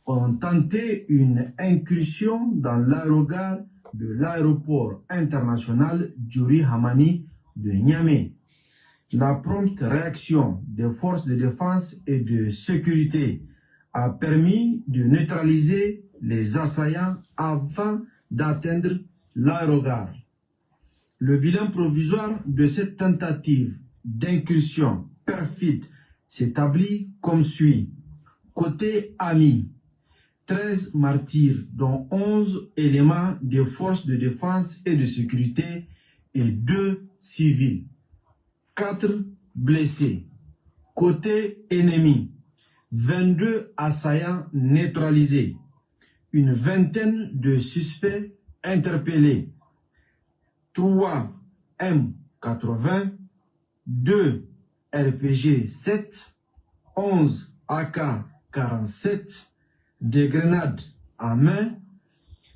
ont tenté une incursion dans l'aérogare de l'aéroport international Djuri Hamani de Niamey. La prompte réaction des forces de défense et de sécurité a permis de neutraliser les assaillants avant d'atteindre l'aérogare. Le bilan provisoire de cette tentative d'incursion perfide s'établit comme suit. Côté ami, 13 martyrs, dont 11 éléments des forces de défense et de sécurité et 2 civils. 4 blessés. Côté ennemi, 22 assaillants neutralisés. Une vingtaine de suspects interpellés. 3 M80, 2 RPG 7, 11 AK-47, des grenades à main,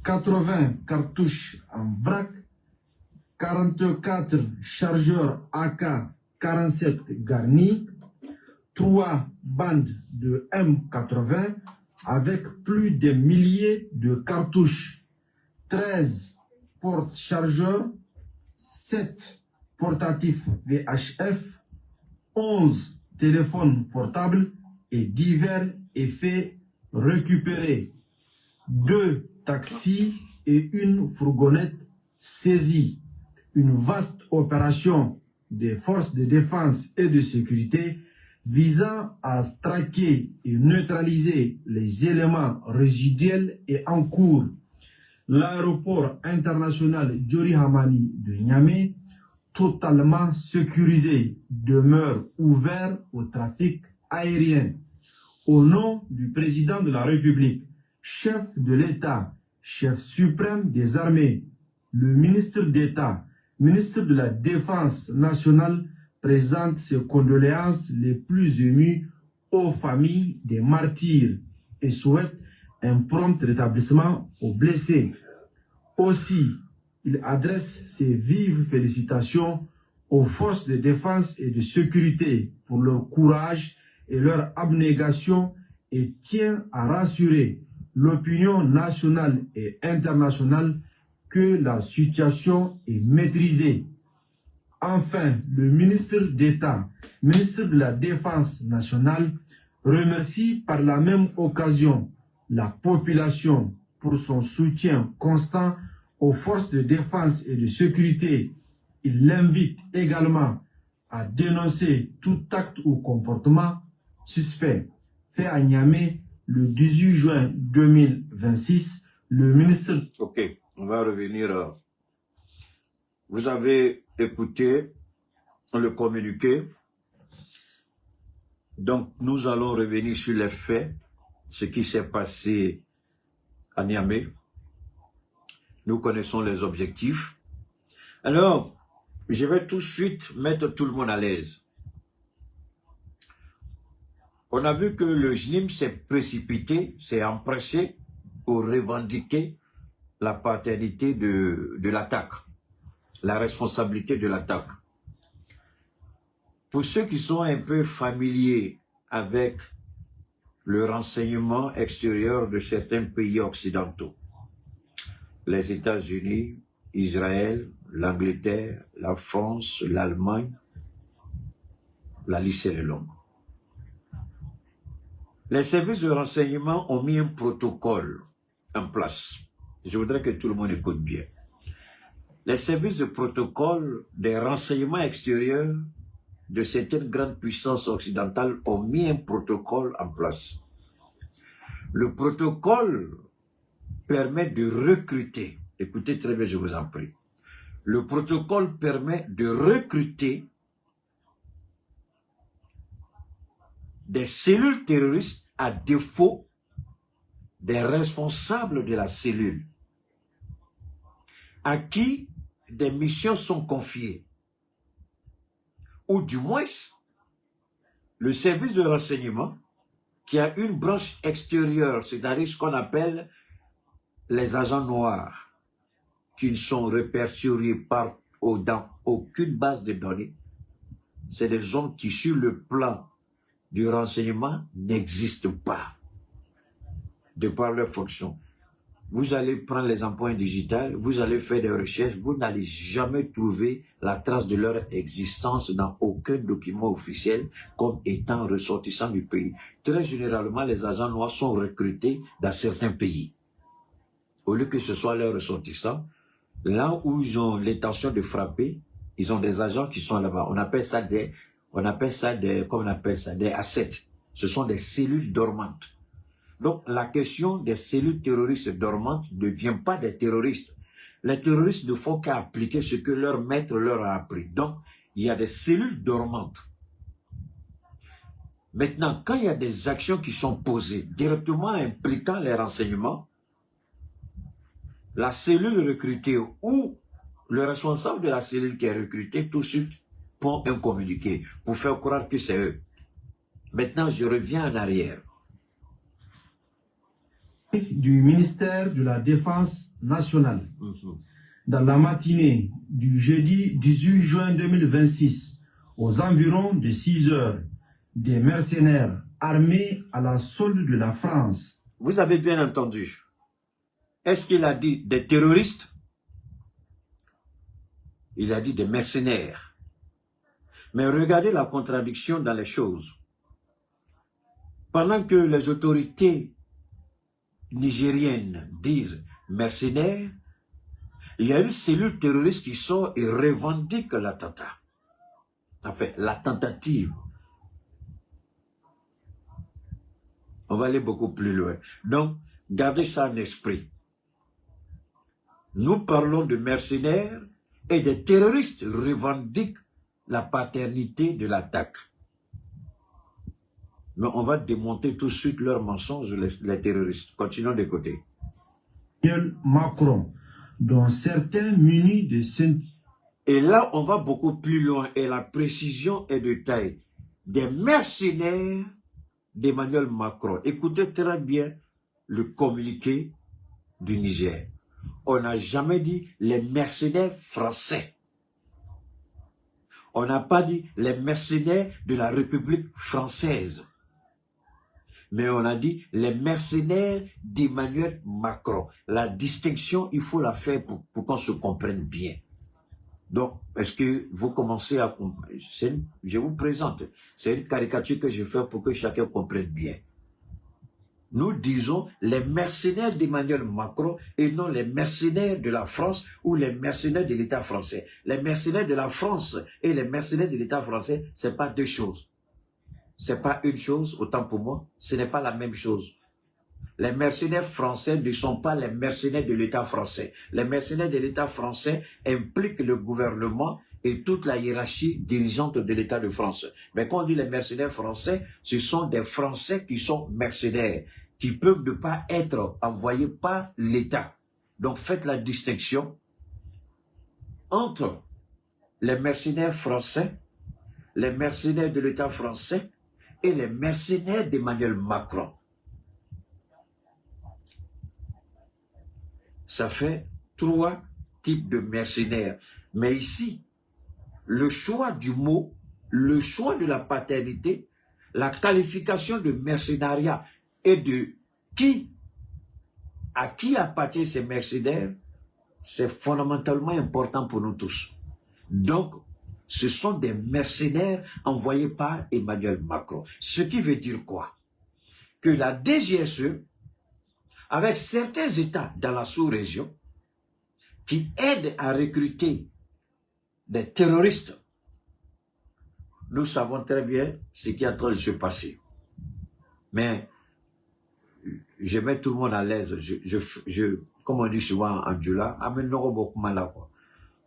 80 cartouches en vrac, 44 chargeurs AK-47 garnis, 3 bandes de M80 avec plus de milliers de cartouches, 13 porte-chargeurs, 7 portatifs VHF, 11 téléphones portables et divers effets récupérés, 2 taxis et une fourgonnette saisie. Une vaste opération des forces de défense et de sécurité visant à traquer et neutraliser les éléments résiduels et en cours. L'aéroport international Djuri Hamani de Niamey, totalement sécurisé, demeure ouvert au trafic aérien. Au nom du président de la République, chef de l'État, chef suprême des armées, le ministre d'État, ministre de la Défense nationale, présente ses condoléances les plus émues aux familles des martyrs et souhaite un prompt rétablissement aux blessés. Aussi, il adresse ses vives félicitations aux forces de défense et de sécurité pour leur courage et leur abnégation et tient à rassurer l'opinion nationale et internationale que la situation est maîtrisée. Enfin, le ministre d'État, ministre de la Défense nationale, remercie par la même occasion la population pour son soutien constant aux forces de défense et de sécurité. Il l'invite également à dénoncer tout acte ou comportement suspect. Fait à Niamey le 18 juin 2026, le ministre... Ok, on va revenir. Vous avez écouté le communiqué. Donc, nous allons revenir sur les faits, ce qui s'est passé à Niamey. Nous connaissons les objectifs. Alors, je vais tout de suite mettre tout le monde à l'aise. On a vu que le JNIM s'est précipité, s'est empressé pour revendiquer la paternité de l'attaque, la responsabilité de l'attaque. Pour ceux qui sont un peu familiers avec le renseignement extérieur de certains pays occidentaux, les États-Unis, Israël, l'Angleterre, la France, l'Allemagne, la liste est longue. Les services de renseignement ont mis un protocole en place. Je voudrais que tout le monde écoute bien. Les services de protocole des renseignements extérieurs de certaines grandes puissances occidentales ont mis un protocole en place. Le protocole permet de recruter, écoutez très bien, je vous en prie. Le protocole permet de recruter des cellules terroristes à défaut des responsables de la cellule, à qui des missions sont confiées, ou du moins le service de renseignement qui a une branche extérieure, c'est-à-dire ce qu'on appelle les agents noirs, qui ne sont répertoriés dans aucune base de données. C'est des hommes qui, sur le plan du renseignement, n'existent pas. de par leur fonction. Vous allez prendre les empreintes digitales, vous allez faire des recherches, vous n'allez jamais trouver la trace de leur existence dans aucun document officiel comme étant ressortissants du pays. Très généralement, les agents noirs sont recrutés dans certains pays. Au lieu que ce soit leurs ressortissants, là où ils ont l'intention de frapper, ils ont des agents qui sont là-bas. On appelle ça des assets. Ce sont des cellules dormantes. Donc, la question des cellules terroristes dormantes ne vient pas des terroristes. Les terroristes ne font qu'à appliquer ce que leur maître leur a appris. Donc, il y a des cellules dormantes. Maintenant, quand il y a des actions qui sont posées directement impliquant les renseignements, la cellule recrutée ou le responsable de la cellule qui est recruté, tout de suite, pond un communiqué pour faire croire que c'est eux. Maintenant, je reviens en arrière. Du ministère de la Défense nationale. Dans la matinée du jeudi 18 juin 2026, aux environs de 6 heures, des mercenaires armés à la solde de la France. Vous avez bien entendu. Est-ce qu'il a dit des terroristes? Il a dit des mercenaires. Mais regardez la contradiction dans les choses. Pendant que les autorités nigériennes disent mercenaires, il y a une cellule terroriste qui sort et revendique l'attentat. En fait, la tentative. On va aller beaucoup plus loin. Donc, gardez ça en esprit. Nous parlons de mercenaires et des terroristes revendiquent la paternité de l'attaque. Mais on va démonter tout de suite leurs mensonges, les terroristes. Continuons d'écouter. Macron, dont certains munis de ceintures. Et là, on va beaucoup plus loin et la précision est de taille. Des mercenaires d'Emmanuel Macron. Écoutez très bien le communiqué du Niger. On n'a jamais dit les mercenaires français. On n'a pas dit les mercenaires de la République française. Mais on a dit les mercenaires d'Emmanuel Macron. La distinction, il faut la faire pour qu'on se comprenne bien. Donc, est-ce que vous commencez à comprendre? Je vous présente. C'est une caricature que je fais pour que chacun comprenne bien. Nous disons les mercenaires d'Emmanuel Macron et non les mercenaires de la France ou les mercenaires de l'État français. Les mercenaires de la France et les mercenaires de l'État français, ce n'est pas deux choses. Ce n'est pas une chose, autant pour moi, ce n'est pas la même chose. Les mercenaires français ne sont pas les mercenaires de l'État français. Les mercenaires de l'État français impliquent le gouvernement et toute la hiérarchie dirigeante de l'État de France. Mais quand on dit les mercenaires français, ce sont des Français qui sont mercenaires, qui peuvent ne pas être envoyés par l'État. Donc faites la distinction entre les mercenaires français, les mercenaires de l'État français et les mercenaires d'Emmanuel Macron. Ça fait 3 types de mercenaires. Mais ici, le choix du mot, le choix de la paternité, la qualification de mercenariat et de à qui appartiennent ces mercenaires, c'est fondamentalement important pour nous tous. Donc, ce sont des mercenaires envoyés par Emmanuel Macron. Ce qui veut dire quoi? Que la DGSE, avec certains États dans la sous-région, qui aident à recruter des terroristes, nous savons très bien ce qui est en train de se passer. Mais je mets tout le monde à l'aise. Comme on dit souvent en Djoula,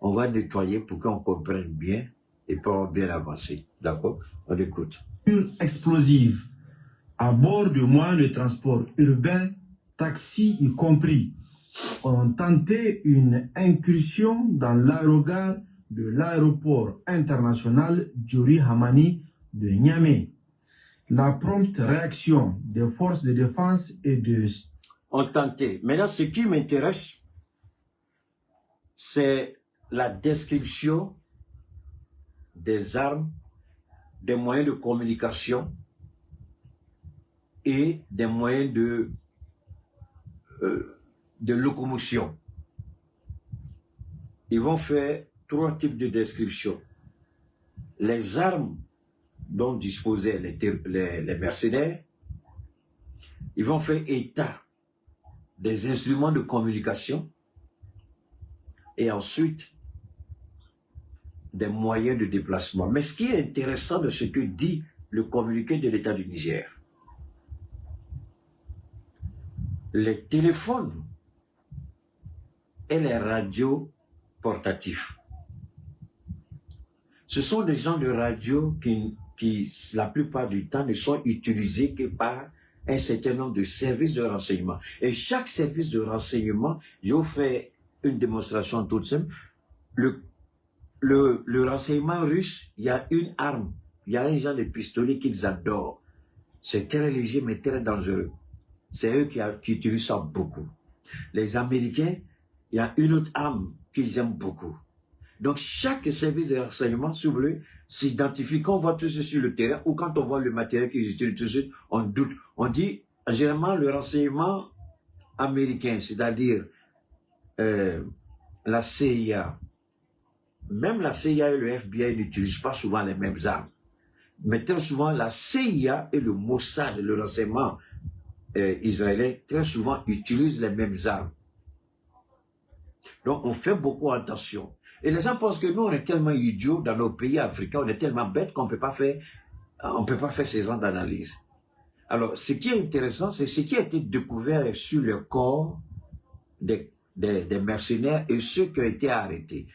on va nettoyer pour qu'on comprenne bien et pour bien avancer. D'accord? On écoute. Explosive à bord de moyens de transport urbain, taxis y compris, ont tenté une incursion dans l'aérogare de l'aéroport international Djuri Hamani de Niamey. La prompte réaction des forces de défense et de... ont tenté. Maintenant, ce qui m'intéresse, c'est la description des armes, des moyens de communication et des moyens de de locomotion. Ils vont faire 3 types de descriptions. Les armes dont disposaient les mercenaires, ils vont faire état des instruments de communication et ensuite des moyens de déplacement. Mais ce qui est intéressant de ce que dit le communiqué de l'État du Niger, les téléphones et les radios portatifs, ce sont des genres de radios qui, la plupart du temps, ne sont utilisés que par un certain nombre de services de renseignement. Et chaque service de renseignement, je vous fais une démonstration toute simple. Le renseignement russe, il y a une arme, il y a un genre de pistolet qu'ils adorent. C'est très léger mais très dangereux. C'est eux qui utilisent ça beaucoup. Les Américains, il y a une autre arme qu'ils aiment beaucoup. Donc chaque service de renseignement, si vous voulez, s'identifie. Quand on voit tout ceci sur le terrain ou quand on voit le matériel qu'ils utilisent tout de suite, on doute. On dit, généralement, le renseignement américain, c'est-à-dire la CIA, même la CIA et le FBI n'utilisent pas souvent les mêmes armes. Mais très souvent, la CIA et le Mossad, le renseignement israélien, très souvent utilisent les mêmes armes. Donc, on fait beaucoup attention. Et les gens pensent que nous, on est tellement idiots dans nos pays africains, on est tellement bêtes qu'on ne peut pas faire ces genres d'analyse. Alors, ce qui est intéressant, c'est ce qui a été découvert sur le corps des mercenaires et ceux qui ont été arrêtés.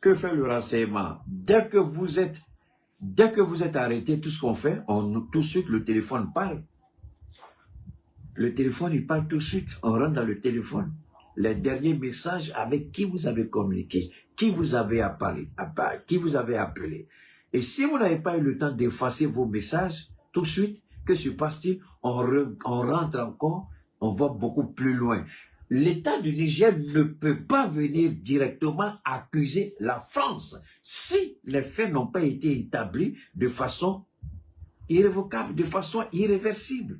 Que fait le renseignement? Dès que vous êtes arrêté, tout ce qu'on fait, tout de suite, le téléphone parle. Le téléphone, il parle tout de suite. On rentre dans le téléphone. Les derniers messages avec qui vous avez communiqué, qui vous avez appelé, qui vous avez appelé. Et si vous n'avez pas eu le temps d'effacer vos messages, tout de suite, que se passe-t-il? On rentre encore, on va beaucoup plus loin. L'État du Niger ne peut pas venir directement accuser la France si les faits n'ont pas été établis de façon irrévocable, de façon irréversible.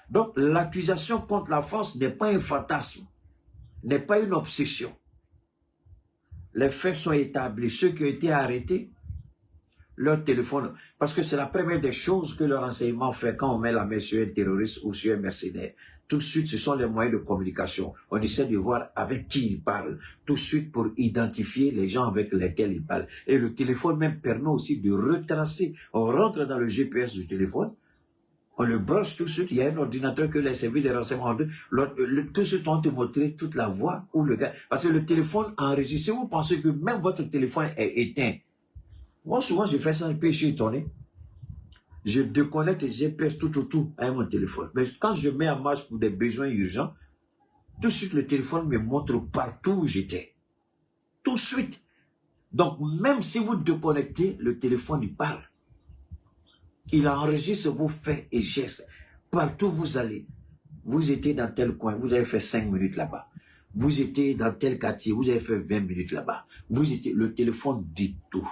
Donc, l'accusation contre la France n'est pas un fantasme, n'est pas une obsession. Les faits sont établis. Ceux qui ont été arrêtés, leur téléphone, parce que c'est la première des choses que le renseignement fait quand on met la main sur un terroriste ou sur un mercenaire. Tout de suite, ce sont les moyens de communication. On essaie de voir avec qui il parle, tout de suite pour identifier les gens avec lesquels il parle. Et le téléphone même permet aussi de retracer. On rentre dans le GPS du téléphone, on le branche tout de suite, il y a un ordinateur que les services de renseignement, tout de suite on te montrer toute la voix ou le gars. Parce que le téléphone enregistre, vous pensez que même votre téléphone est éteint. Moi, souvent, je fais ça un peu, je suis étonné. Je déconnecte et GPS tout avec mon téléphone. Mais quand je mets en marche pour des besoins urgents, tout de suite, le téléphone me montre partout où j'étais. Tout de suite. Donc, même si vous déconnectez, le téléphone, il parle. Il enregistre vos faits et gestes. Partout où vous allez. Vous étiez dans tel coin, vous avez fait 5 minutes là-bas. Vous étiez dans tel quartier, vous avez fait 20 minutes là-bas. Le téléphone dit tout.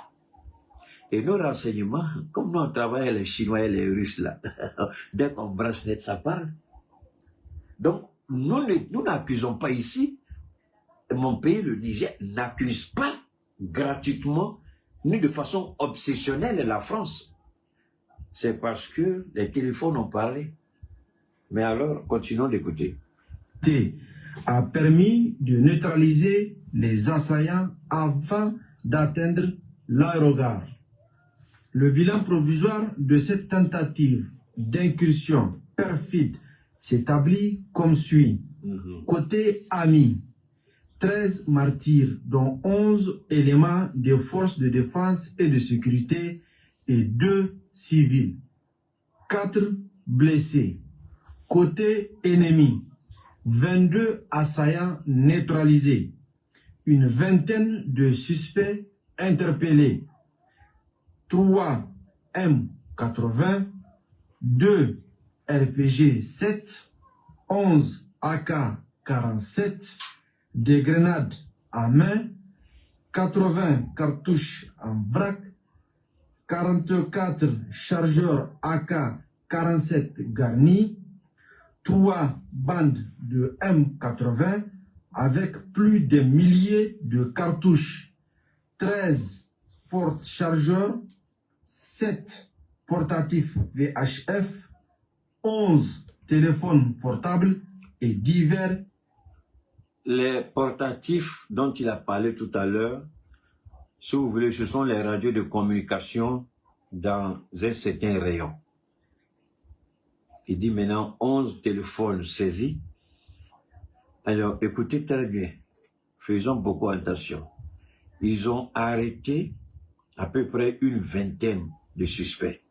Et nos renseignements, comme nous on travaille avec les Chinois et les Russes là, dès qu'on branche net, ça parle. Donc, nous n'accusons pas ici. Mon pays, le Niger, n'accuse pas gratuitement, ni de façon obsessionnelle la France. C'est parce que les téléphones ont parlé. Mais alors, continuons d'écouter. A permis de neutraliser les assaillants avant d'atteindre l'aérogare. Le bilan provisoire de cette tentative d'incursion perfide s'établit comme suit. Côté ami, 13 martyrs, dont 11 éléments des forces de défense et de sécurité et 2 civils. 4 blessés. Côté ennemi, 22 assaillants neutralisés. Une vingtaine de suspects interpellés. 3 M80, 2 RPG 7, 11 AK-47, des grenades à main, 80 cartouches en vrac, 44 chargeurs AK-47 garnis, 3 bandes de M80 avec plus de milliers de cartouches, 13 porte-chargeurs, 7 portatifs VHF, 11 téléphones portables et divers. Les portatifs dont il a parlé tout à l'heure, si vous voulez, ce sont les radios de communication dans un certain rayon. Il dit maintenant 11 téléphones saisis. Alors, écoutez très bien, faisons beaucoup attention. Ils ont arrêté à peu près une vingtaine de suspects.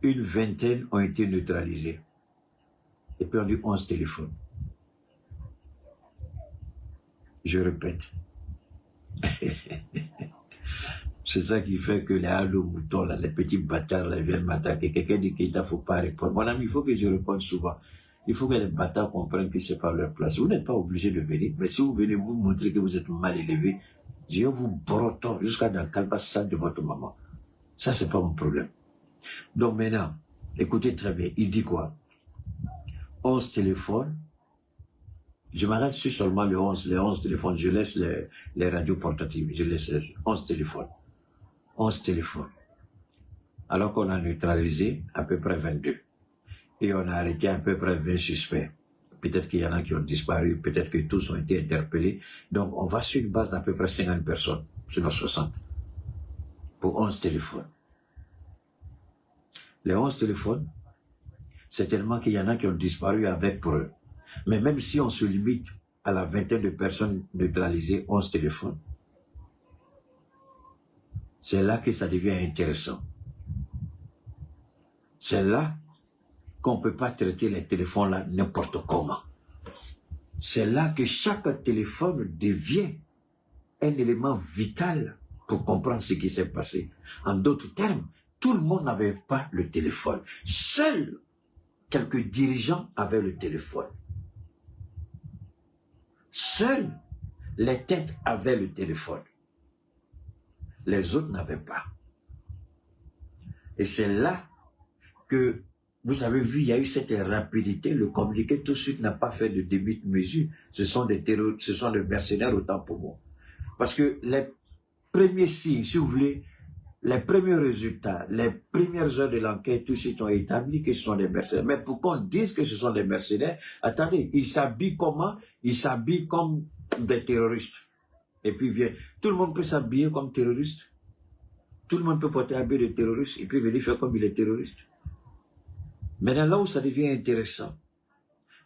Une vingtaine ont été neutralisés. Et puis on dit 11 téléphones. Je répète. C'est ça qui fait que les halo-moutons, les petits bâtards, là, viennent m'attaquer. Quelqu'un dit qu'il ne faut pas répondre. Mon ami, il faut que je réponde souvent. Il faut que les bâtards comprennent que ce n'est pas leur place. Vous n'êtes pas obligé de venir, mais si vous venez vous montrer que vous êtes mal élevé, je vous broton jusqu'à dans le calbassade de votre maman. Ça, c'est pas mon problème. Donc maintenant, écoutez très bien, il dit quoi? 11 téléphones. Je m'arrête sur seulement les 11 téléphones. Je laisse les radios portatives. Je laisse les 11 téléphones. 11 téléphones. Alors qu'on a neutralisé à peu près 22. Et on a arrêté à peu près 20 suspects. Peut-être qu'il y en a qui ont disparu, peut-être que tous ont été interpellés. Donc on va sur une base d'à peu près 50 personnes, sur nos 60, pour 11 téléphones. Les 11 téléphones, c'est tellement qu'il y en a qui ont disparu avec pour eux. Mais même si on se limite à la vingtaine de personnes neutralisées, 11 téléphones, c'est là que ça devient intéressant. C'est là qu'on ne peut pas traiter les téléphones là n'importe comment. C'est là que chaque téléphone devient un élément vital pour comprendre ce qui s'est passé. En d'autres termes, tout le monde n'avait pas le téléphone. Seuls quelques dirigeants avaient le téléphone. Seuls les têtes avaient le téléphone. Les autres n'avaient pas. Et c'est là que vous avez vu, il y a eu cette rapidité. Le communiqué tout de suite n'a pas fait de débit de mesure. Ce sont des terroristes, ce sont des mercenaires autant pour moi. Parce que les premiers signes, si vous voulez, les premiers résultats, les premières heures de l'enquête, tout de suite ont établi que ce sont des mercenaires. Mais pour qu'on dise que ce sont des mercenaires, attendez, ils s'habillent comment? Ils s'habillent comme des terroristes. Et puis vient, tout le monde peut s'habiller comme terroriste. Tout le monde peut porter un habit de terroriste et puis venir faire comme il est terroriste. Maintenant, là où ça devient intéressant,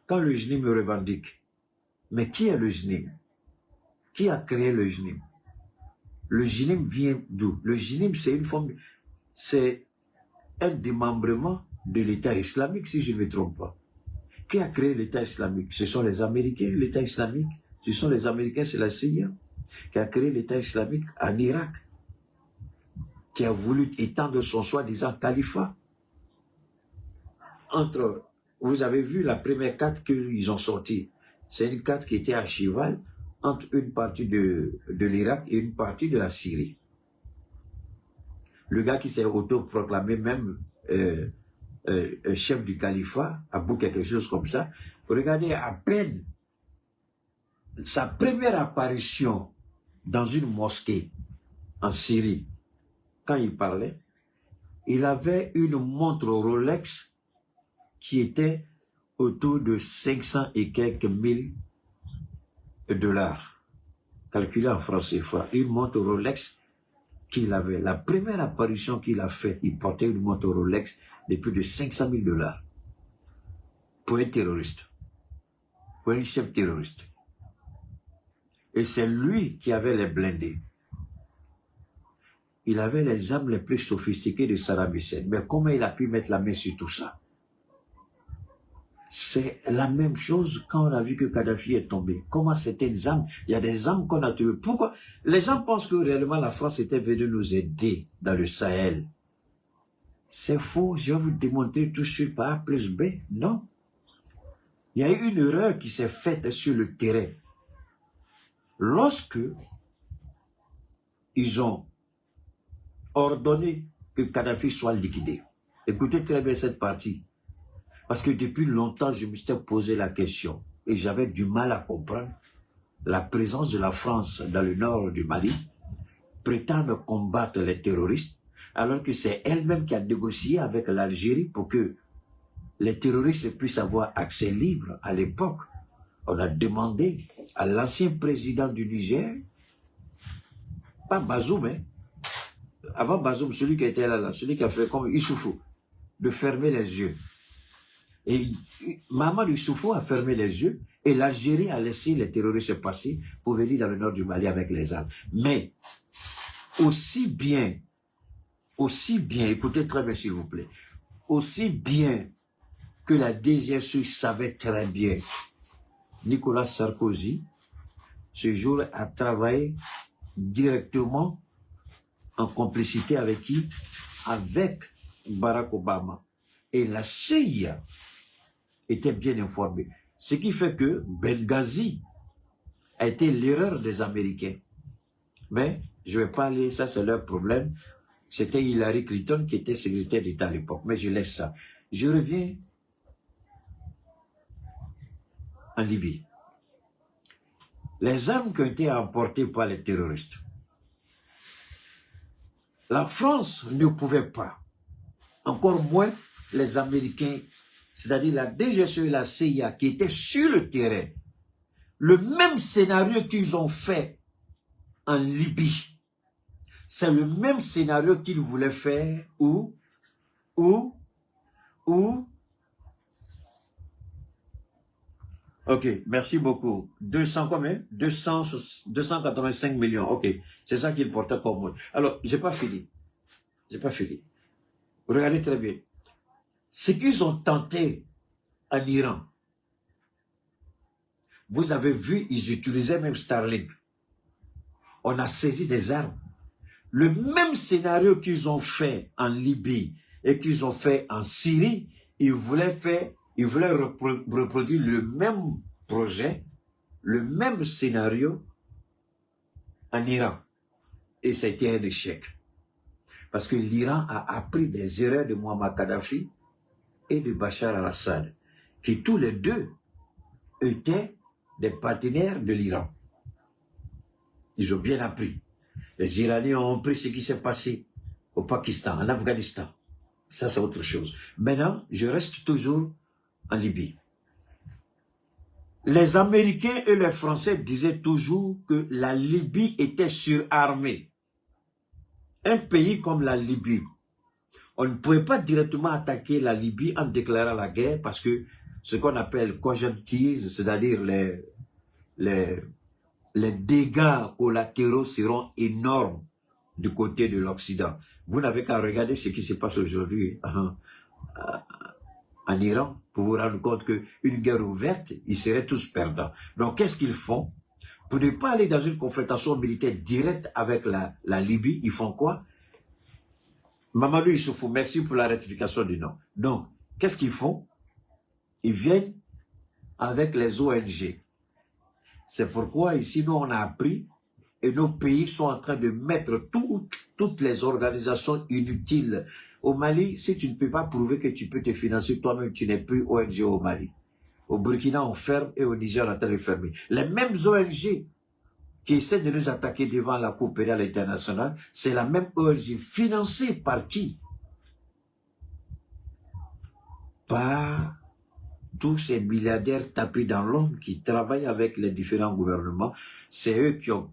quand le GNIM me revendique, mais qui est le GNIM? Qui a créé le GNIM? Le GNIM vient d'où? Le GNIM, c'est une forme, c'est un démembrement de l'État islamique, si je ne me trompe pas. Qui a créé l'État islamique? Ce sont les Américains, l'État islamique. Ce sont les Américains, c'est la CIA, qui a créé l'État islamique en Irak, qui a voulu étendre son soi-disant califat. Vous avez vu la première carte qu'ils ont sortie. C'est une carte qui était à cheval entre une partie de l'Irak et une partie de la Syrie. Le gars qui s'est autoproclamé même chef du califat, Abou quelque chose comme ça, regardez à peine sa première apparition dans une mosquée en Syrie, quand il parlait, il avait une montre Rolex qui était autour de 500 et quelques mille dollars. Calculé en francs CFA, une montre Rolex qu'il avait. La première apparition qu'il a faite, il portait une montre Rolex de plus de 500 000 dollars. Pour un terroriste. Pour un chef terroriste. Et c'est lui qui avait les blindés. Il avait les armes les plus sophistiquées de Saddam Hussein. Mais comment il a pu mettre la main sur tout ça? C'est la même chose quand on a vu que Kadhafi est tombé. Comment certaines armes, il y a des armes qu'on a tuées. Pourquoi? Les gens pensent que réellement la France était venue nous aider dans le Sahel. C'est faux, je vais vous démontrer tout de suite par A plus B. Non. Il y a eu une erreur qui s'est faite sur le terrain. Lorsque ils ont ordonné que Kadhafi soit liquidé. Écoutez très bien cette partie. Parce que depuis longtemps, je me suis posé la question et j'avais du mal à comprendre la présence de la France dans le nord du Mali, prétendre combattre les terroristes, alors que c'est elle-même qui a négocié avec l'Algérie pour que les terroristes puissent avoir accès libre. À l'époque, on a demandé à l'ancien président du Niger, pas Bazoum, hein, avant Bazoum, celui qui était là, celui qui a fait comme Issoufou, de fermer les yeux. Et Maman Issoufou a fermé les yeux et l'Algérie a laissé les terroristes passer pour venir dans le nord du Mali avec les armes. Mais aussi bien, écoutez très bien s'il vous plaît, aussi bien que la DGSE savait très bien, Nicolas Sarkozy, ce jour a travaillé directement en complicité avec qui? Avec Barack Obama. Et la CIA était bien informée. Ce qui fait que Benghazi a été l'erreur des Américains. Mais je ne vais pas aller, ça c'est leur problème. C'était Hillary Clinton qui était secrétaire d'État à l'époque. Mais je laisse ça. Je reviens en Libye. Les armes qui ont été emportées par les terroristes. La France ne pouvait pas, encore moins les Américains, c'est-à-dire la DGSE et la CIA qui étaient sur le terrain. Le même scénario qu'ils ont fait en Libye, c'est le même scénario qu'ils voulaient faire où ok, merci beaucoup. 200 combien? 285 millions. Ok, c'est ça qu'il portait comme mot. Alors, j'ai pas fini. Regardez très bien. Ce qu'ils ont tenté en Iran, vous avez vu, ils utilisaient même Starlink. On a saisi des armes. Le même scénario qu'ils ont fait en Libye et qu'ils ont fait en Syrie, ils voulaient reproduire le même projet, le même scénario en Iran. Et ça a été un échec. Parce que l'Iran a appris des erreurs de Muammar Kadhafi et de Bachar al-Assad, qui tous les deux étaient des partenaires de l'Iran. Ils ont bien appris. Les Iraniens ont appris ce qui s'est passé au Pakistan, en Afghanistan. Ça, c'est autre chose. Maintenant, je reste toujours en Libye. Les Américains et les Français disaient toujours que la Libye était surarmée. Un pays comme la Libye, on ne pouvait pas directement attaquer la Libye en déclarant la guerre parce que ce qu'on appelle casualties, c'est-à-dire les dégâts collatéraux seront énormes du côté de l'Occident. Vous n'avez qu'à regarder ce qui se passe aujourd'hui en Iran pour vous rendre compte qu'une guerre ouverte, ils seraient tous perdants. Donc, qu'est-ce qu'ils font? Pour ne pas aller dans une confrontation militaire directe avec la Libye, ils font quoi? Mamadou Issoufou, merci pour la rectification du nom. Donc, qu'est-ce qu'ils font? Ils viennent avec les ONG. C'est pourquoi ici, nous, on a appris et nos pays sont en train de mettre toutes les organisations inutiles. Au Mali, si tu ne peux pas prouver que tu peux te financer toi-même, tu n'es plus ONG au Mali. Au Burkina, on ferme et au Niger, on est en train de fermer. Les mêmes ONG qui essaient de nous attaquer devant la Cour pénale internationale, c'est la même ONG financée par qui? Par tous ces milliardaires tapis dans l'ombre qui travaillent avec les différents gouvernements. C'est eux qui ont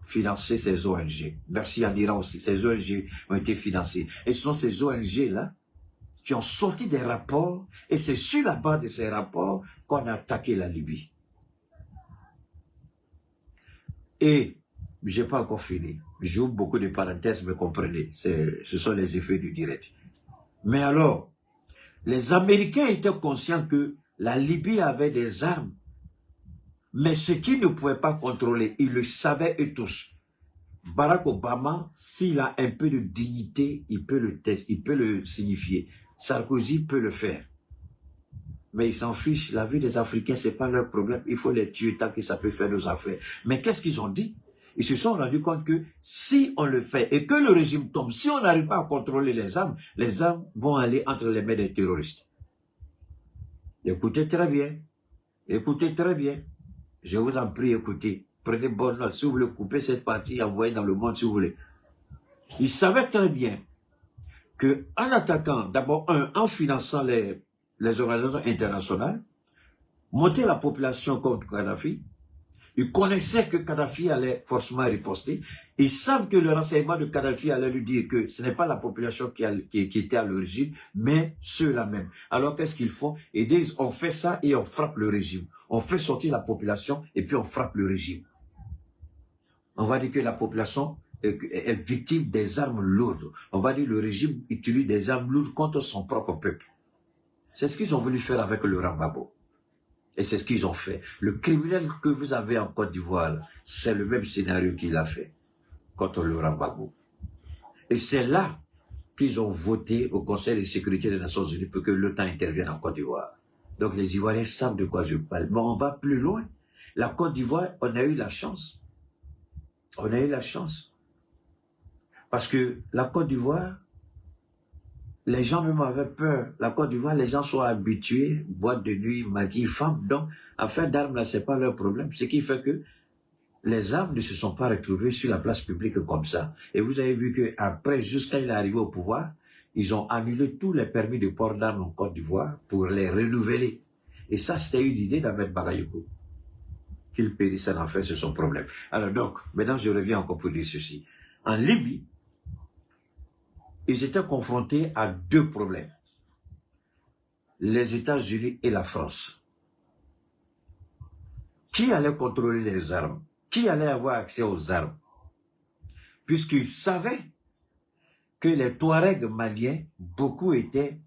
financé ces ONG. Merci en Iran aussi. Ces ONG ont été financées. Et ce sont ces ONG-là qui ont sorti des rapports. Et c'est sur la base de ces rapports qu'on a attaqué la Libye. Et je n'ai pas encore fini. J'ouvre beaucoup de parenthèses, mais comprenez. Ce sont les effets du direct. Mais alors, les Américains étaient conscients que la Libye avait des armes. Mais ce qu'ils ne pouvaient pas contrôler, ils le savaient eux tous. Barack Obama, s'il a un peu de dignité, il peut le tester, il peut le signifier. Sarkozy peut le faire. Mais ils s'en fichent. La vie des Africains, ce n'est pas leur problème. Il faut les tuer tant que ça peut faire nos affaires. Mais qu'est-ce qu'ils ont dit? Ils se sont rendus compte que si on le fait et que le régime tombe, si on n'arrive pas à contrôler les armes vont aller entre les mains des terroristes. Écoutez très bien. Écoutez très bien. Je vous en prie, écoutez. Prenez bonne note. Si vous voulez couper cette partie, envoyez dans le monde si vous voulez. Il savait très bien qu'en attaquant, d'abord, en finançant les organisations internationales, monter la population contre Kadhafi, ils connaissaient que Kadhafi allait forcément riposter. Ils savent que le renseignement de Kadhafi allait lui dire que ce n'est pas la population qui était à l'origine, mais ceux-là même. Alors qu'est-ce qu'ils font? Ils disent, on fait ça et on frappe le régime. On fait sortir la population et puis on frappe le régime. On va dire que la population est victime des armes lourdes. On va dire que le régime utilise des armes lourdes contre son propre peuple. C'est ce qu'ils ont voulu faire avec le Gbagbo. Et c'est ce qu'ils ont fait. Le criminel que vous avez en Côte d'Ivoire, c'est le même scénario qu'il a fait contre le Gbagbo. Et c'est là qu'ils ont voté au Conseil de sécurité des Nations Unies pour que l'OTAN intervienne en Côte d'Ivoire. Donc les Ivoiriens savent de quoi je parle. Mais on va plus loin. La Côte d'Ivoire, on a eu la chance. On a eu la chance. Parce que la Côte d'Ivoire, les gens même avaient peur. La Côte d'Ivoire, les gens sont habitués, boîte de nuit, maquille, femmes. Donc, affaire d'armes, là, c'est pas leur problème. Ce qui fait que les armes ne se sont pas retrouvées sur la place publique comme ça. Et vous avez vu qu'après, jusqu'à il est arrivé au pouvoir, ils ont annulé tous les permis de port d'armes en Côte d'Ivoire pour les renouveler. Et ça, c'était une idée d'Ahmed Bagayoko. Qu'il périsse en enfer, c'est son problème. Alors donc, maintenant, je reviens encore pour dire ceci. En Libye, ils étaient confrontés à deux problèmes. Les États-Unis et la France. Qui allait contrôler les armes? Qui allait avoir accès aux armes? Puisqu'ils savaient que les Touaregs maliens, beaucoup étaient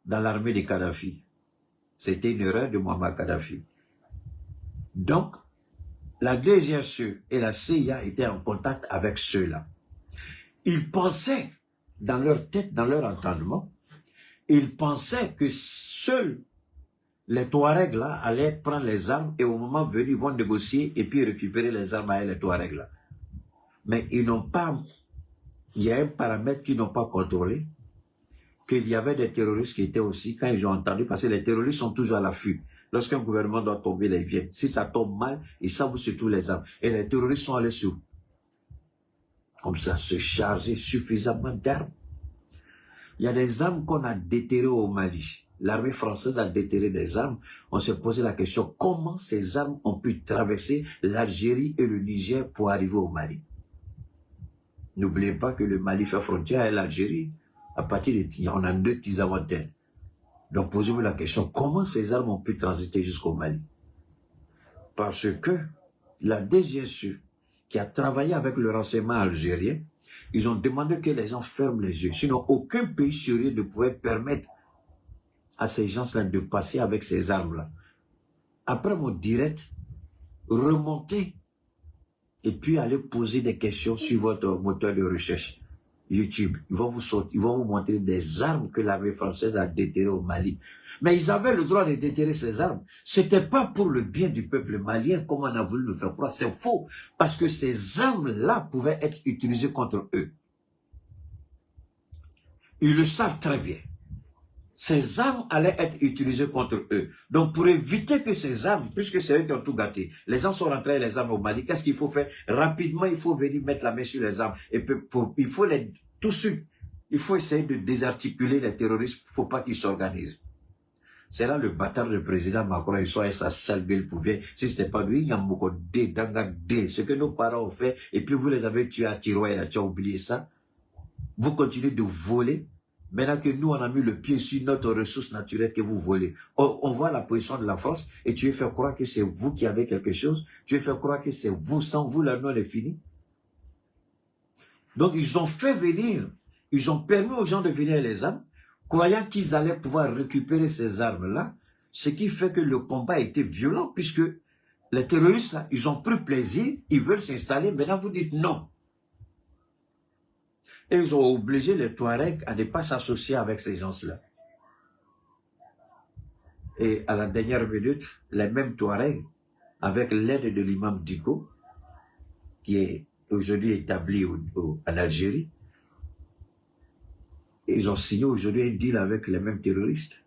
dans l'armée de Kadhafi. C'était une erreur de Muammar Kadhafi. Donc, la DGSE et la CIA étaient en contact avec ceux-là. Ils pensaient, dans leur tête, dans leur entendement, ils pensaient que seuls les Touaregs là allaient prendre les armes et au moment venu, ils vont négocier et puis récupérer les armes avec les Touaregs là. Mais ils n'ont pas, il y a un paramètre qu'ils n'ont pas contrôlé, qu'il y avait des terroristes qui étaient aussi, quand ils ont entendu, parce que les terroristes sont toujours à l'affût. Lorsqu'un gouvernement doit tomber, ils viennent. Si ça tombe mal, ils savent sur tous les armes. Et les terroristes sont allés sur, comme ça, se charger suffisamment d'armes. Il y a des armes qu'on a déterrées au Mali. L'armée française a déterré des armes. On s'est posé la question, comment ces armes ont pu traverser l'Algérie et le Niger pour arriver au Mali? N'oubliez pas que le Mali fait frontière avec l'Algérie. À partir de, on a 2 petits avantages. Donc posez-vous la question, comment ces armes ont pu transiter jusqu'au Mali? Parce que la DGSE, qui a travaillé avec le renseignement algérien, ils ont demandé que les gens ferment les yeux. Sinon, aucun pays sérieux ne pouvait permettre à ces gens-là de passer avec ces armes-là. Après mon direct, remontez et puis allez poser des questions sur votre moteur de recherche YouTube. Ils vont vous montrer des armes que l'armée française a déterrées au Mali. Mais ils avaient le droit de déterrer ces armes. C'était pas pour le bien du peuple malien comme on a voulu le faire croire. C'est faux. Parce que ces armes-là pouvaient être utilisées contre eux. Ils le savent très bien. Ces armes allaient être utilisées contre eux. Donc, pour éviter que ces armes, puisque c'est eux qui ont tout gâté, les gens sont rentrés les armes au Mali, qu'est-ce qu'il faut faire? Rapidement, il faut venir mettre la main sur les armes. Et il faut tout de suite, il faut essayer de désarticuler les terroristes. Il ne faut pas qu'ils s'organisent. C'est là le bâtard du président Macron, il soit sa sale gueule pour venir. Si ce n'était pas lui, il y a beaucoup de ce que nos parents ont fait, et puis vous les avez tués à tiroir, là, tu as oublié ça. Vous continuez de voler. Maintenant que nous, on a mis le pied sur notre ressource naturelle que vous volez. On voit la position de la France et tu veux faire croire que c'est vous qui avez quelque chose. Tu veux faire croire que c'est vous. Sans vous, la noix est finie. Donc, ils ont fait venir, ils ont permis aux gens de venir les armes, croyant qu'ils allaient pouvoir récupérer ces armes-là, ce qui fait que le combat a été violent, puisque les terroristes, là, ils ont pris plaisir, ils veulent s'installer. Maintenant, vous dites non. Et ils ont obligé les Touaregs à ne pas s'associer avec ces gens-là. Et à la dernière minute, les mêmes Touaregs, avec l'aide de l'imam Diko, qui est aujourd'hui établi en Algérie, ils ont signé aujourd'hui un deal avec les mêmes terroristes.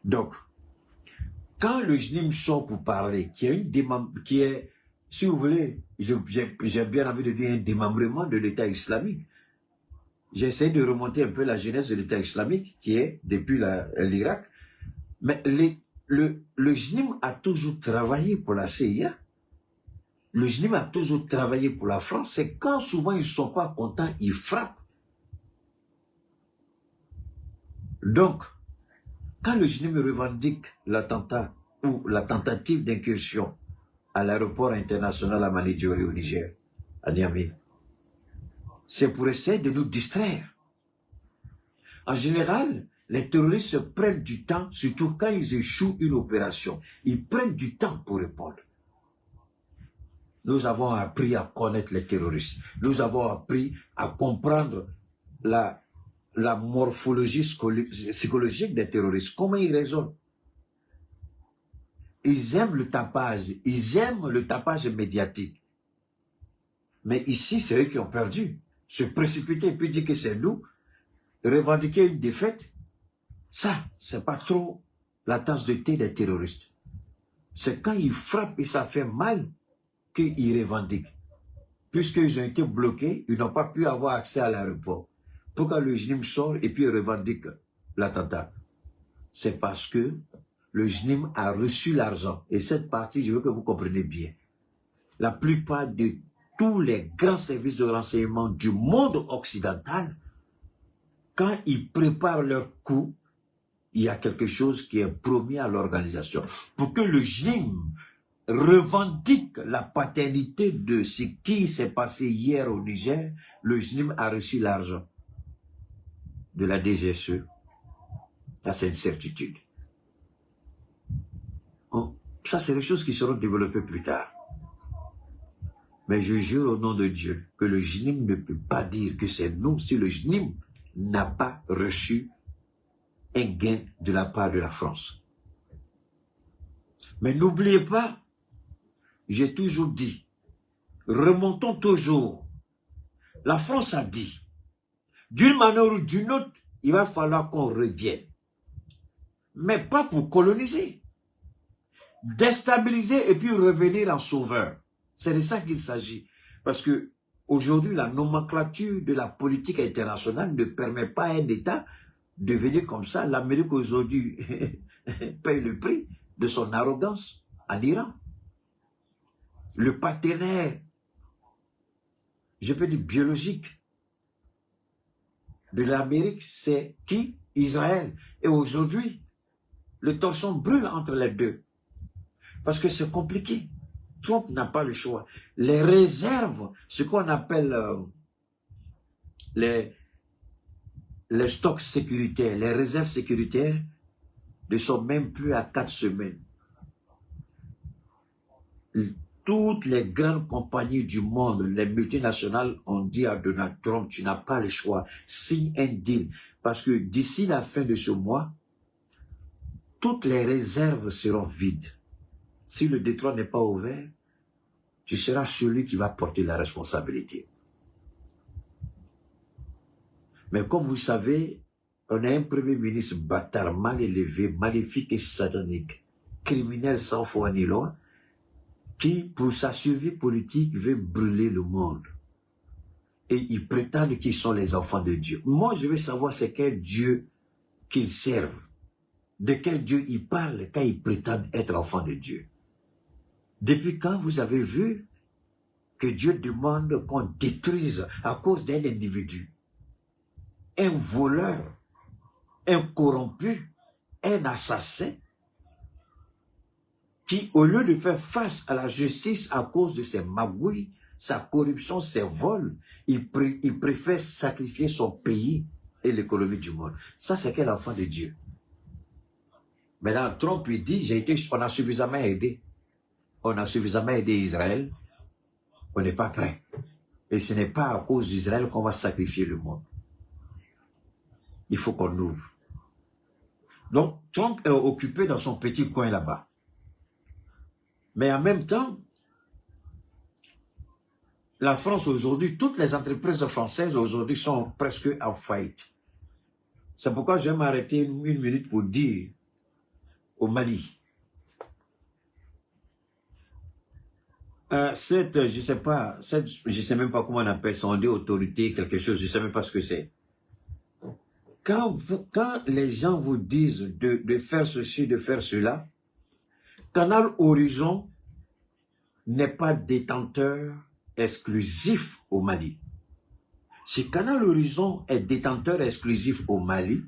Donc, Quand le JNIM sort pour parler, qui est, si vous voulez, j'ai bien envie de dire un démembrement de l'État islamique. J'essaie de remonter un peu la genèse de l'État islamique, qui est depuis l'Irak. Mais le JNIM a toujours travaillé pour la CIA. Le JNIM a toujours travaillé pour la France. C'est quand souvent ils ne sont pas contents, ils frappent. Donc, quand le JNIM revendique l'attentat ou la tentative d'incursion à l'aéroport international à Manidjori au Niger, à Niamey, c'est pour essayer de nous distraire. En général, les terroristes prennent du temps, surtout quand ils échouent une opération. Ils prennent du temps pour répondre. Nous avons appris à connaître les terroristes. Nous avons appris à comprendre la morphologie psychologique des terroristes. Comment ils raisonnent? Ils aiment le tapage. Ils aiment le tapage médiatique. Mais ici, c'est eux qui ont perdu. Se précipiter et puis dire que c'est nous, revendiquer une défaite, ça, c'est pas trop la tasse de thé des terroristes. C'est quand ils frappent et ça fait mal qu'ils revendiquent. Puisqu'ils ont été bloqués, ils n'ont pas pu avoir accès à l'aéroport. Pourquoi le JNIM sort et puis revendique l'attentat? C'est parce que le JNIM a reçu l'argent. Et cette partie, je veux que vous compreniez bien. La plupart de tous les grands services de renseignement du monde occidental, quand ils préparent leur coup, il y a quelque chose qui est promis à l'organisation. Pour que le JNIM revendique la paternité de ce qui s'est passé hier au Niger, le JNIM a reçu l'argent de la DGSE. Ça, c'est une certitude. Ça, c'est des choses qui seront développées plus tard. Mais je jure au nom de Dieu que le JNIM ne peut pas dire que c'est nous si le JNIM n'a pas reçu un gain de la part de la France. Mais n'oubliez pas, j'ai toujours dit, remontons toujours. La France a dit, d'une manière ou d'une autre, il va falloir qu'on revienne. Mais pas pour coloniser. Déstabiliser et puis revenir en sauveur. C'est de ça qu'il s'agit. Parce que aujourd'hui, la nomenclature de la politique internationale ne permet pas à un État de venir comme ça. L'Amérique aujourd'hui paye le prix de son arrogance en Iran. Le partenaire, je peux dire biologique, de l'Amérique, c'est qui? Israël. Et aujourd'hui, le torchon brûle entre les deux. Parce que c'est compliqué. Trump n'a pas le choix. Les réserves, ce qu'on appelle les stocks sécuritaires, les réserves sécuritaires ne sont même plus à 4 semaines. Toutes les grandes compagnies du monde, les multinationales, ont dit à Donald Trump, tu n'as pas le choix, signe un deal. Parce que d'ici la fin de ce mois, toutes les réserves seront vides. Si le détroit n'est pas ouvert, tu seras celui qui va porter la responsabilité. Mais comme vous savez, on a un premier ministre bâtard, mal élevé, maléfique et satanique, criminel sans foi ni loi, qui, pour sa survie politique, veut brûler le monde. Et ils prétendent qu'ils sont les enfants de Dieu. Moi, je veux savoir c'est quel Dieu qu'ils servent. De quel Dieu ils parlent quand ils prétendent être enfants de Dieu. Depuis quand vous avez vu que Dieu demande qu'on détruise à cause d'un individu, un voleur, un corrompu, un assassin, qui, au lieu de faire face à la justice à cause de ses magouilles, sa corruption, ses vols, il préfère sacrifier son pays et l'économie du monde. Ça, c'est quel enfant de Dieu? Maintenant, Trump lui dit, on a suffisamment aidé. On a suffisamment aidé Israël. On n'est pas prêt. Et ce n'est pas à cause d'Israël qu'on va sacrifier le monde. Il faut qu'on ouvre. Donc, Trump est occupé dans son petit coin là-bas. Mais en même temps, la France aujourd'hui, toutes les entreprises françaises aujourd'hui sont presque en faillite. C'est pourquoi je vais m'arrêter une minute pour dire au Mali, je sais pas, je sais même pas comment on appelle ça, on dit autorité, quelque chose, je sais même pas ce que c'est. Quand les gens vous disent de faire ceci, de faire cela, Canal Horizon n'est pas détenteur exclusif au Mali. Si Canal Horizon est détenteur exclusif au Mali,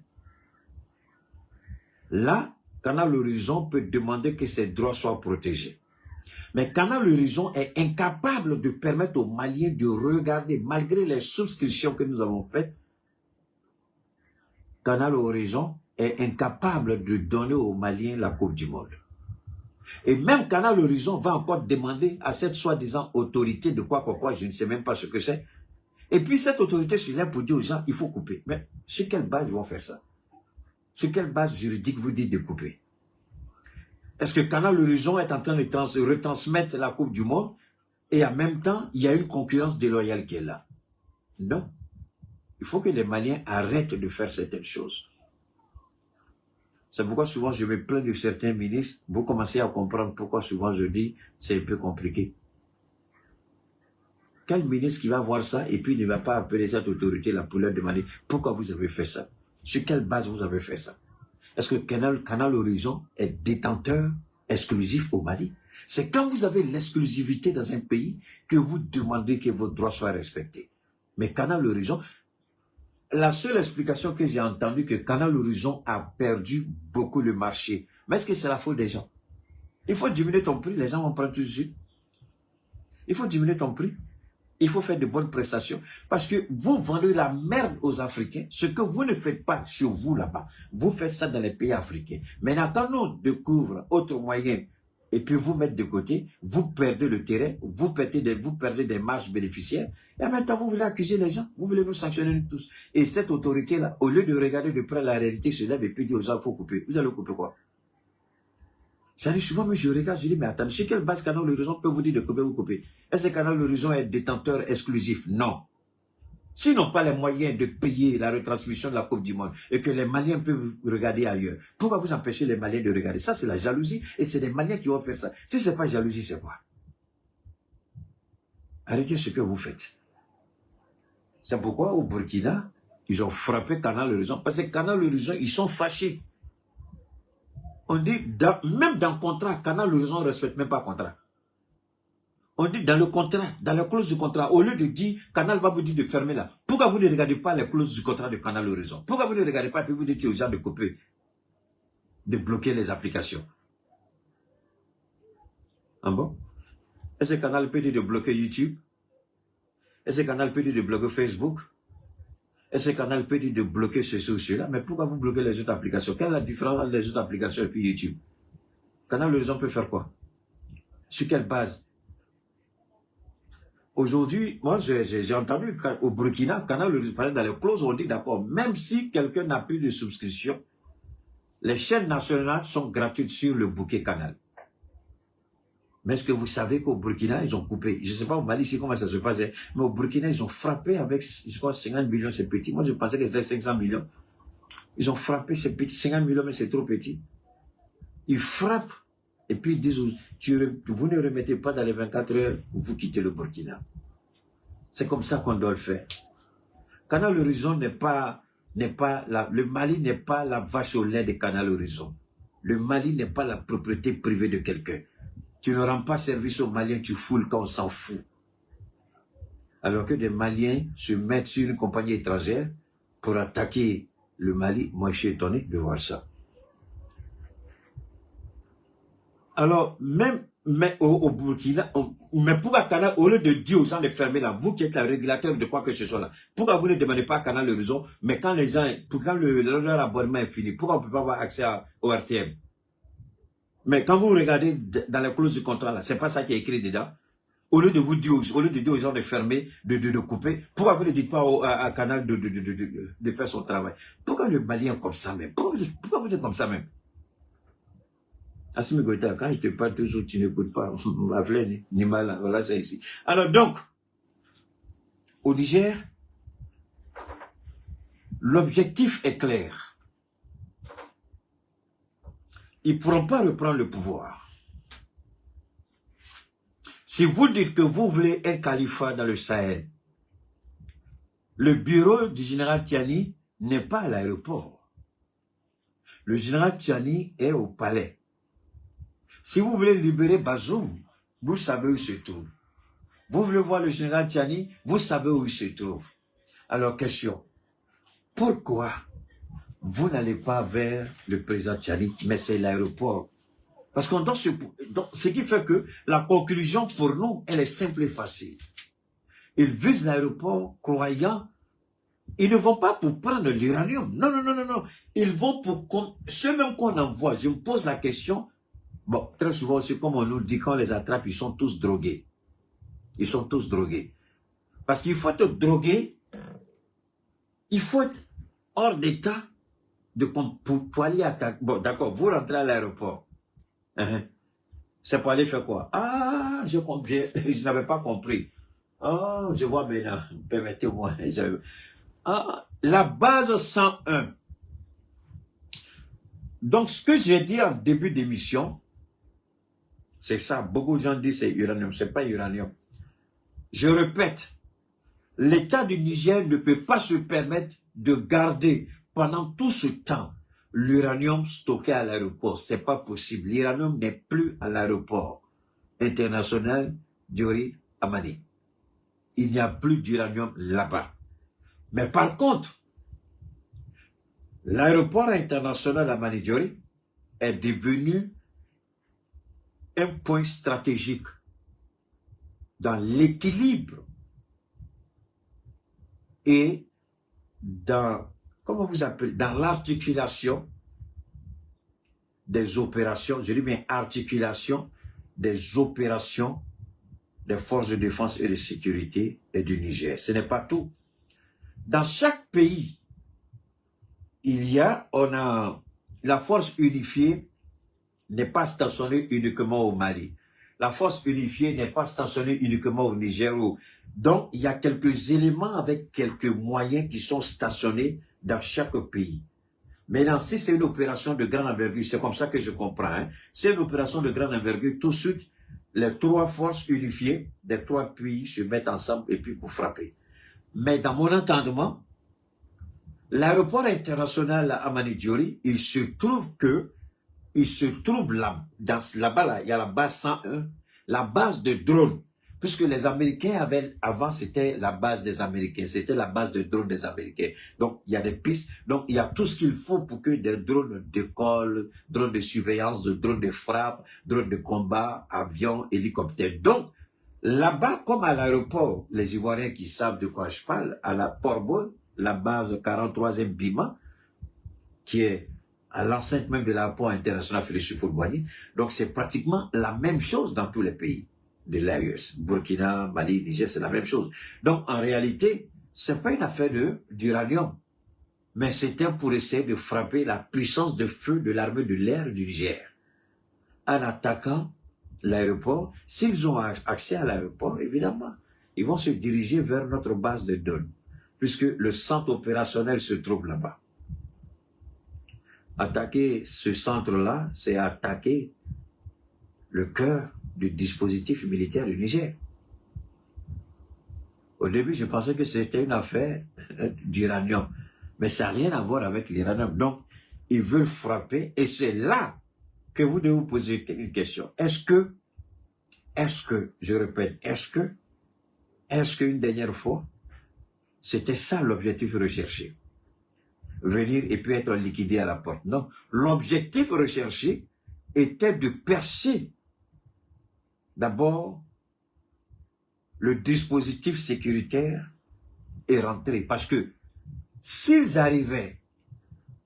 là, Canal Horizon peut demander que ses droits soient protégés. Mais Canal Horizon est incapable de permettre aux Maliens de regarder, malgré les souscriptions que nous avons faites, Canal Horizon est incapable de donner aux Maliens la Coupe du Monde. Et même Canal Horizon va encore demander à cette soi-disant autorité de quoi, je ne sais même pas ce que c'est. Et puis cette autorité se lève pour dire aux gens, il faut couper. Mais sur quelle base ils vont faire ça? Sur quelle base juridique vous dites de couper? Est-ce que Canal Horizon est en train de retransmettre la Coupe du Monde et en même temps, il y a une concurrence déloyale qui est là? Non. Il faut que les Maliens arrêtent de faire certaines choses. C'est pourquoi souvent je me plains de certains ministres. Vous commencez à comprendre pourquoi souvent je dis c'est un peu compliqué. Quel ministre qui va voir ça et puis ne va pas appeler cette autorité là pour leur demander pourquoi vous avez fait ça? Sur quelle base vous avez fait ça? Est-ce que Canal Horizon est détenteur exclusif au Mali? C'est quand vous avez l'exclusivité dans un pays que vous demandez que vos droits soient respectés. Mais Canal Horizon, la seule explication que j'ai entendue, que Canal Horizon a perdu beaucoup le marché. Mais est-ce que c'est la faute des gens? Il faut diminuer ton prix, les gens vont prendre tout de suite. Il faut diminuer ton prix. Il faut faire de bonnes prestations. Parce que vous vendez la merde aux Africains, ce que vous ne faites pas chez vous là-bas. Vous faites ça dans les pays africains. Maintenant, quand on découvre autre moyen et puis vous mettre de côté, vous perdez le terrain, vous perdez des marges bénéficiaires. Et en même temps, vous voulez accuser les gens, vous voulez nous sanctionner nous tous. Et cette autorité-là, au lieu de regarder de près la réalité, se lève et puis dit aux gens, il faut couper. Vous allez couper quoi? Ça dit souvent, mais je regarde, je dis, mais attends, sur quelle base Canal Horizon peut vous dire de couper ou couper? Est-ce que Canal Horizon est détenteur exclusif? Non. S'ils n'ont pas les moyens de payer la retransmission de la Coupe du Monde et que les Maliens peuvent regarder ailleurs, pourquoi vous empêchez les Maliens de regarder? Ça, c'est la jalousie et c'est les Maliens qui vont faire ça. Si ce n'est pas jalousie, c'est quoi? Arrêtez ce que vous faites. C'est pourquoi au Burkina, ils ont frappé Canal Horizon. Parce que Canal Horizon, ils sont fâchés. On dit, même dans le contrat, Canal Horizon ne respecte même pas le contrat. On dit dans le contrat, dans la clause du contrat, au lieu de dire, Canal va vous dire de fermer là. Pourquoi vous ne regardez pas les clauses du contrat de Canal Horizon? Pourquoi vous ne regardez pas et puis vous dites aux gens de couper, de bloquer les applications? Ah bon? Est-ce que Canal peut dire de bloquer YouTube? Est-ce que Canal peut dire de bloquer Facebook? Est-ce que Canal peut dire de bloquer ceci ou cela? Mais pourquoi vous bloquez les autres applications? Quelle est la différence entre les autres applications et puis YouTube? Canal Horizon peut faire quoi? Sur quelle base? Aujourd'hui, moi j'ai entendu au Burkina, Canal Horizon, dans les clauses, on dit d'accord, même si quelqu'un n'a plus de subscription, les chaînes nationales sont gratuites sur le bouquet Canal. Mais est-ce que vous savez qu'au Burkina, ils ont coupé? Je ne sais pas au Mali ici comment ça se passe, mais au Burkina, ils ont frappé avec, je crois, 50 millions, c'est petit. Moi, je pensais que c'était 500 millions. Ils ont frappé, c'est petit, 50 millions, mais c'est trop petit. Ils frappent, et puis ils disent, vous ne remettez pas dans les 24 heures, vous quittez le Burkina. C'est comme ça qu'on doit le faire. Canal Horizon le Mali n'est pas la vache au lait de Canal Horizon. Le Mali n'est pas la propriété privée de quelqu'un. Tu ne rends pas service aux Maliens, tu foules quand on s'en fout. Alors que des Maliens se mettent sur une compagnie étrangère pour attaquer le Mali, moi je suis étonné de voir ça. Alors, mais au Burkina, mais pourquoi Canal, au lieu de dire aux gens de fermer là, vous qui êtes le régulateur de quoi que ce soit là, pourquoi vous ne demandez pas à Canal Horizon, mais quand les gens, quand leur abonnement est fini, pourquoi on ne peut pas avoir accès au RTM? Mais quand vous regardez dans la clause du contrat là, c'est pas ça qui est écrit dedans. Au lieu de vous dire, aux gens de fermer, de couper, pourquoi vous ne dites pas à Canal de faire son travail? Pourquoi le Malien est comme ça même? Pourquoi vous êtes comme ça même? Assimi Goïta, quand je te parle toujours, tu n'écoutes pas. Ni mal, voilà, c'est ici. Alors donc, au Niger, l'objectif est clair. Ils ne pourront pas reprendre le pouvoir. Si vous dites que vous voulez un califat dans le Sahel, le bureau du général Tiani n'est pas à l'aéroport. Le général Tiani est au palais. Si vous voulez libérer Bazoum, vous savez où il se trouve. Vous voulez voir le général Tiani, vous savez où il se trouve. Alors, question. Pourquoi vous n'allez pas vers le président Tiani, mais c'est l'aéroport? Parce qu'on doit ce qui fait que la conclusion pour nous, elle est simple et facile. Ils visent l'aéroport croyant, ils ne vont pas pour prendre l'uranium. Non, non, non, non, non. Ils vont pour, ceux même qu'on envoie, je me pose la question, bon, très souvent, c'est comme on nous dit, quand on les attrape, ils sont tous drogués. Ils sont tous drogués. Parce qu'il faut être drogué, il faut être hors d'état pour aller attaquer. Bon, d'accord, vous rentrez à l'aéroport. C'est pour aller faire quoi? Ah, je n'avais pas compris. Ah, je vois maintenant. Permettez-moi. Ah, la base 101. Donc, ce que j'ai dit en début d'émission, c'est ça. Beaucoup de gens disent c'est uranium. C'est pas uranium. Je répète, l'État du Niger ne peut pas se permettre de garder pendant tout ce temps l'uranium stocké à l'aéroport. C'est pas possible. L'uranium n'est plus à l'aéroport international Diori Hamani. Il n'y a plus d'uranium là-bas. Mais par contre, l'aéroport international Hamani Diori est devenu un point stratégique dans l'équilibre et dans, comment vous appelez, dans l'articulation des opérations, je dis bien articulation des opérations des forces de défense et de sécurité et du Niger. Ce n'est pas tout. Dans chaque pays, on a la force unifiée n'est pas stationnée uniquement au Mali. La force unifiée n'est pas stationnée uniquement au Niger. Donc, il y a quelques éléments avec quelques moyens qui sont stationnés dans chaque pays. Maintenant, si c'est une opération de grande envergure, c'est comme ça que je comprends. Hein? C'est une opération de grande envergure, tout de suite, les trois forces unifiées des trois pays se mettent ensemble et puis pour frapper. Mais dans mon entendement, l'aéroport international à Hamani Diori, il se trouve là-bas, il y a la base 101, la base de drones. Puisque les Américains avaient, avant c'était la base des Américains, c'était la base de drones des Américains. Donc il y a des pistes, donc il y a tout ce qu'il faut pour que des drones décollent, drones de surveillance, drones de frappe, drones de combat, avions, hélicoptères. Donc là-bas, comme à l'aéroport, les Ivoiriens qui savent de quoi je parle, à la Port-Bouin, la base 43e Bima, qui est à l'enceinte même de l'aéroport international Félix Houphouët-Boigny. Donc c'est pratiquement la même chose dans tous les pays de l'AES. Burkina, Mali, Niger, c'est la même chose. Donc en réalité, c'est pas une affaire d'uranium, mais c'était pour essayer de frapper la puissance de feu de l'armée de l'air du Niger. En attaquant l'aéroport, s'ils ont accès à l'aéroport, évidemment, ils vont se diriger vers notre base de données, puisque le centre opérationnel se trouve là-bas. Attaquer ce centre-là, c'est attaquer le cœur du dispositif militaire du Niger. Au début, je pensais que c'était une affaire d'uranium, mais ça n'a rien à voir avec l'uranium. Donc, ils veulent frapper, et c'est là que vous devez vous poser une question. Est-ce que, je répète, est-ce qu'une dernière fois, c'était ça l'objectif recherché? Venir et puis être liquidé à la porte. Non, l'objectif recherché était de percer d'abord le dispositif sécuritaire et rentrer. Parce que s'ils arrivaient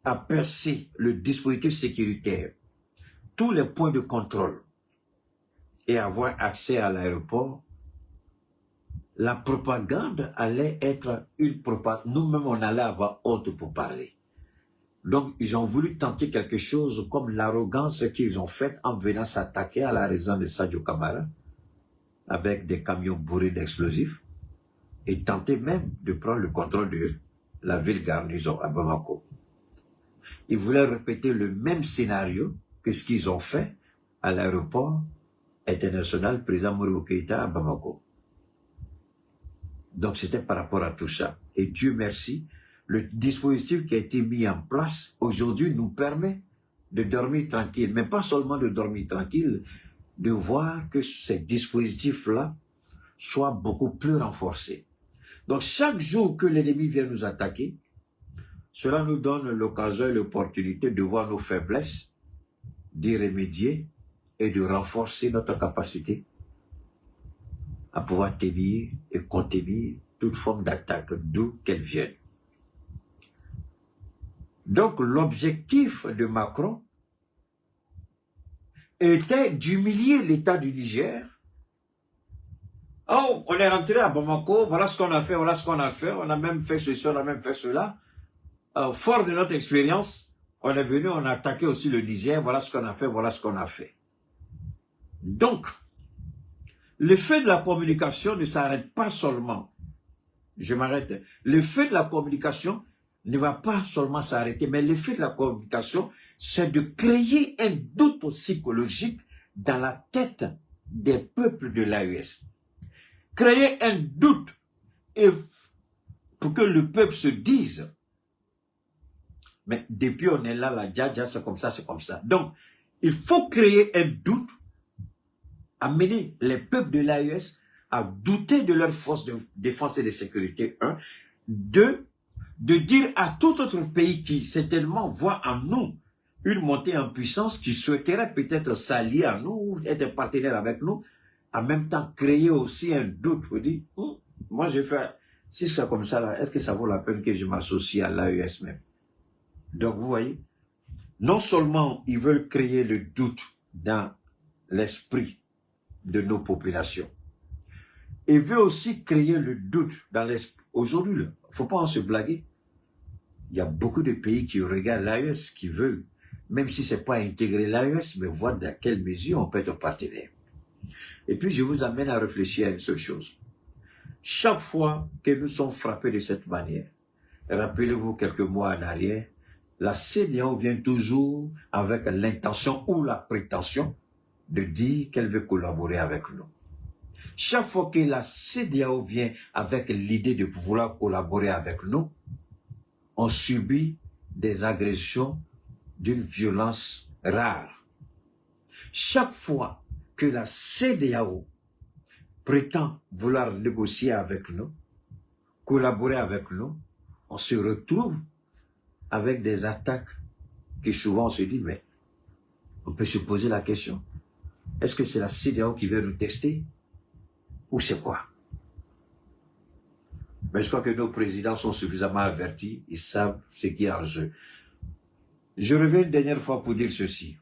à percer le dispositif sécuritaire, tous les points de contrôle et avoir accès à l'aéroport, la propagande allait être une propagande. Nous-mêmes, on allait avoir honte pour parler. Donc, ils ont voulu tenter quelque chose comme l'arrogance qu'ils ont faite en venant s'attaquer à la résidence de Sadio Kamara avec des camions bourrés d'explosifs et tenter même de prendre le contrôle de la ville garnison à Bamako. Ils voulaient répéter le même scénario que ce qu'ils ont fait à l'aéroport international, président Modibo Keïta à Bamako. Donc c'était par rapport à tout ça. Et Dieu merci, le dispositif qui a été mis en place aujourd'hui nous permet de dormir tranquille. Mais pas seulement de dormir tranquille, de voir que ces dispositifs-là soient beaucoup plus renforcés. Donc chaque jour que l'ennemi vient nous attaquer, cela nous donne l'occasion et l'opportunité de voir nos faiblesses, d'y remédier et de renforcer notre capacité à pouvoir tenir et contenir toute forme d'attaque, d'où qu'elle vienne. Donc l'objectif de Macron était d'humilier l'État du Niger. Oh, on est rentré à Bamako, voilà ce qu'on a fait, voilà ce qu'on a fait, on a même fait ceci, on a même fait cela. Fort de notre expérience, on est venu, on a attaqué aussi le Niger, voilà ce qu'on a fait, voilà ce qu'on a fait. Donc, l'effet de la communication ne s'arrête pas seulement. Je m'arrête. L'effet de la communication ne va pas seulement s'arrêter, mais l'effet de la communication, c'est de créer un doute psychologique dans la tête des peuples de l'AES. Créer un doute et pour que le peuple se dise, mais depuis on est là, la dja, c'est comme ça, c'est comme ça. Donc, il faut créer un doute, amener les peuples de l'AES à douter de leurs forces de défense et de sécurité, 1. 2, de dire à tout autre pays qui certainement voit en nous une montée en puissance, qui souhaiterait peut-être s'allier à nous, être partenaire avec nous, en même temps créer aussi un doute pour dire, moi j'ai fait, si c'est comme ça là, est-ce que ça vaut la peine que je m'associe à l'AES même? Donc vous voyez, non seulement ils veulent créer le doute dans l'esprit de nos populations, ils veulent aussi créer le doute dans l'esprit. Aujourd'hui, il ne faut pas en se blaguer. Il y a beaucoup de pays qui regardent l'AES, qui veulent, même si ce n'est pas intégrer l'AES, mais voir dans quelle mesure on peut être partenaire. Et puis je vous amène à réfléchir à une seule chose. Chaque fois que nous sommes frappés de cette manière, rappelez-vous quelques mois en arrière, la CEDEAO vient toujours avec l'intention ou la prétention de dire qu'elle veut collaborer avec nous. Chaque fois que la CEDEAO vient avec l'idée de vouloir collaborer avec nous, on subit des agressions d'une violence rare. Chaque fois que la CEDEAO prétend vouloir négocier avec nous, collaborer avec nous, on se retrouve avec des attaques qui souvent on se dit, mais on peut se poser la question, est-ce que c'est la CEDEAO qui veut nous tester ou c'est quoi? Mais je crois que nos présidents sont suffisamment avertis, ils savent ce qui est en jeu. Je reviens une dernière fois pour dire ceci.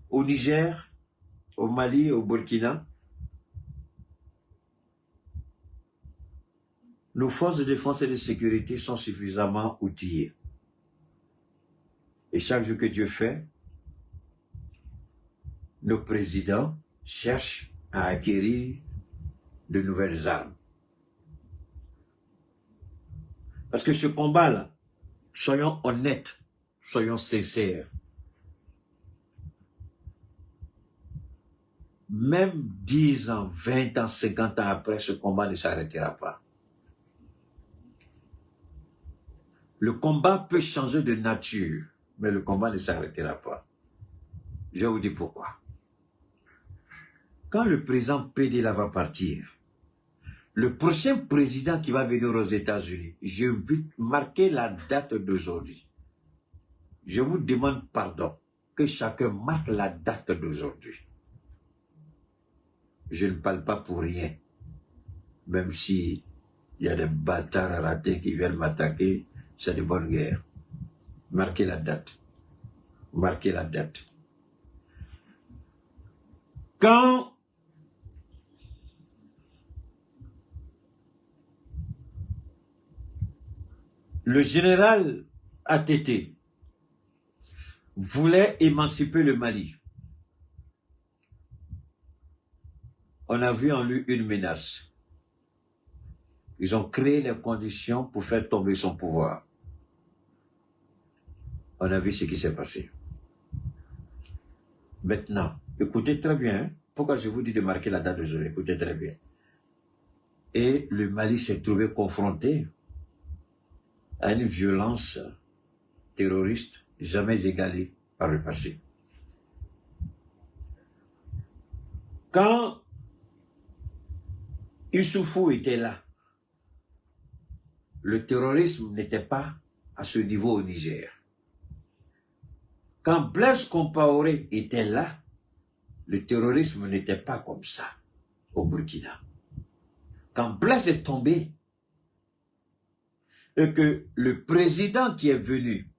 Au Niger, au Mali, au Burkina, nos forces de défense et de sécurité sont suffisamment outillées. Et chaque jour que Dieu fait, nos présidents cherchent à acquérir de nouvelles armes. Parce que ce combat-là, soyons honnêtes, soyons sincères. Même 10 ans, 20 ans, 50 ans après, ce combat ne s'arrêtera pas. Le combat peut changer de nature, mais le combat ne s'arrêtera pas. Je vais vous dire pourquoi. Quand le président Pédila va partir, le prochain président qui va venir aux États-Unis, je vais marquer la date d'aujourd'hui. Je vous demande pardon, que chacun marque la date d'aujourd'hui. Je ne parle pas pour rien, même si il y a des bâtards ratés qui viennent m'attaquer, c'est de bonne guerre. Marquez la date. Marquez la date. Quand le général ATT voulait émanciper le Mali, on a vu en lui une menace. Ils ont créé les conditions pour faire tomber son pouvoir. On a vu ce qui s'est passé. Maintenant, écoutez très bien, Pourquoi je vous dis de marquer la date d'aujourd'hui? Écoutez très bien. Et le Mali s'est trouvé confronté à une violence terroriste jamais égalée par le passé. Quand Issoufou était là, le terrorisme n'était pas à ce niveau au Niger. Quand Blaise Compaoré était là, le terrorisme n'était pas comme ça au Burkina. Quand Blaise est tombé, et que le président qui est venu,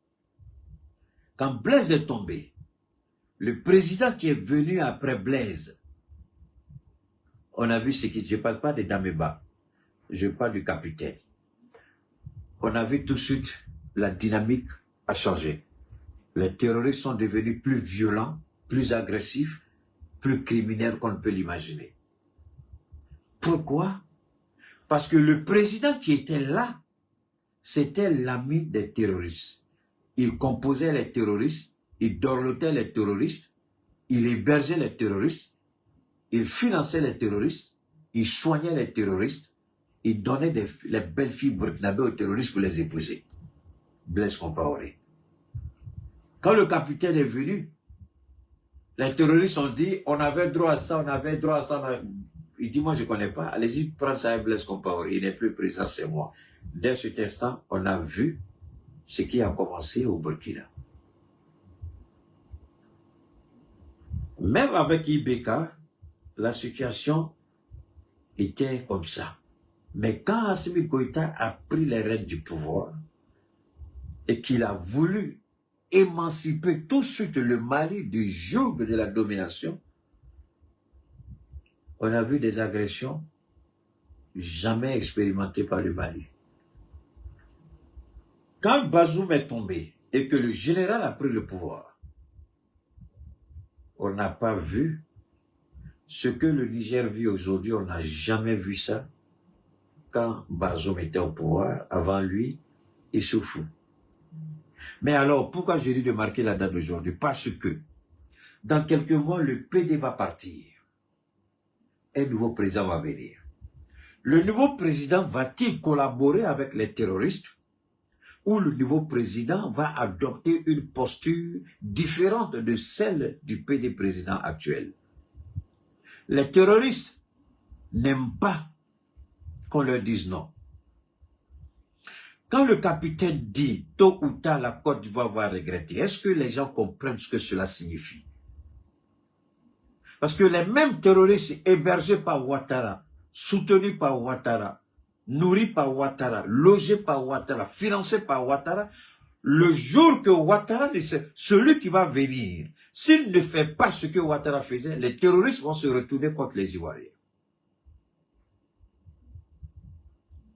quand Blaise est tombé, le président qui est venu après Blaise, on a vu ce qui... Je ne parle pas des Dameba, je parle du capitaine. On a vu tout de suite la dynamique a changé. Les terroristes sont devenus plus violents, plus agressifs, plus criminels qu'on ne peut l'imaginer. Pourquoi? Parce que le président qui était là, c'était l'ami des terroristes. Il composait les terroristes, il dorlotait les terroristes, il hébergeait les terroristes, il finançait les terroristes, il soignait les terroristes, il donnait les belles filles burkinabées aux terroristes pour les épouser. Blaise Compaoré. Quand le capitaine est venu, les terroristes ont dit, on avait droit à ça, on avait droit à ça. Il dit, moi je ne connais pas, allez-y, prends ça à Blaise Compaoré, il n'est plus présent, c'est moi. Dès cet instant, on a vu ce qui a commencé au Burkina. Même avec Ibeka, la situation était comme ça. Mais quand Assimi Goïta a pris les rênes du pouvoir et qu'il a voulu émanciper tout de suite le Mali du joug de la domination, on a vu des agressions jamais expérimentées par le Mali. Quand Bazoum est tombé et que le général a pris le pouvoir, on n'a pas vu ce que le Niger vit aujourd'hui, on n'a jamais vu ça quand Bazoum était au pouvoir, avant lui, Issoufou. Mais alors, pourquoi j'ai dit de marquer la date d'aujourd'hui? Parce que, dans quelques mois, le PD va partir. Un nouveau président va venir. Le nouveau président va-t-il collaborer avec les terroristes ou le nouveau président va adopter une posture différente de celle du PD président actuel? Les terroristes n'aiment pas qu'on leur dise non. Quand le capitaine dit tôt ou tard la Côte d'Ivoire va regretter, est-ce que les gens comprennent ce que cela signifie? Parce que les mêmes terroristes hébergés par Ouattara, soutenus par Ouattara, nourris par Ouattara, logés par Ouattara, financés par Ouattara, le jour que Ouattara, celui qui va venir, s'il ne fait pas ce que Ouattara faisait, les terroristes vont se retourner contre les Ivoiriens.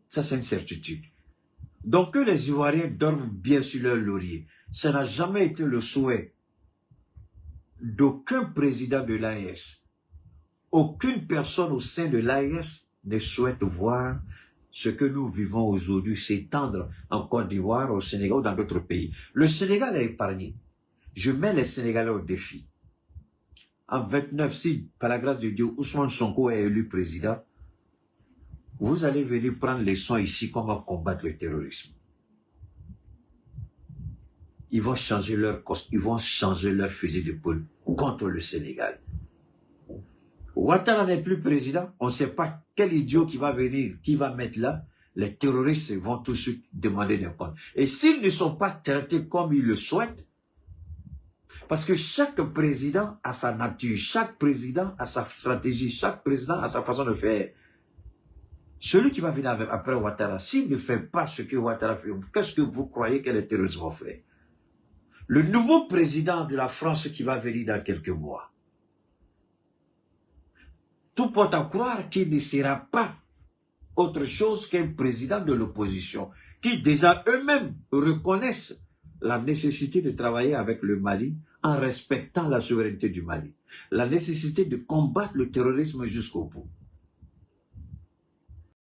Ça, c'est une certitude. Donc que les Ivoiriens dorment bien sur leur laurier, ça n'a jamais été le souhait d'aucun président de l'AES. Aucune personne au sein de l'AES ne souhaite voir ce que nous vivons aujourd'hui s'étendre en Côte d'Ivoire, au Sénégal ou dans d'autres pays. Le Sénégal est épargné. Je mets les Sénégalais au défi. En 29, si par la grâce de Dieu, Ousmane Sonko est élu président, vous allez venir prendre les leçons ici comment combattre le terrorisme. Ils vont changer leur fusil d'épaule contre le Sénégal. Ouattara n'est plus président, on ne sait pas quel idiot qui va venir, qui va mettre là. Les terroristes vont tout de suite demander des comptes. Et s'ils ne sont pas traités comme ils le souhaitent, parce que chaque président a sa nature, chaque président a sa stratégie, chaque président a sa façon de faire. Celui qui va venir après Ouattara, s'il ne fait pas ce que Ouattara fait, qu'est-ce que vous croyez que les terroristes vont faire? Le nouveau président de la France qui va venir dans quelques mois, tout porte à croire qu'il ne sera pas autre chose qu'un président de l'opposition, qui déjà eux-mêmes reconnaissent la nécessité de travailler avec le Mali en respectant la souveraineté du Mali, la nécessité de combattre le terrorisme jusqu'au bout.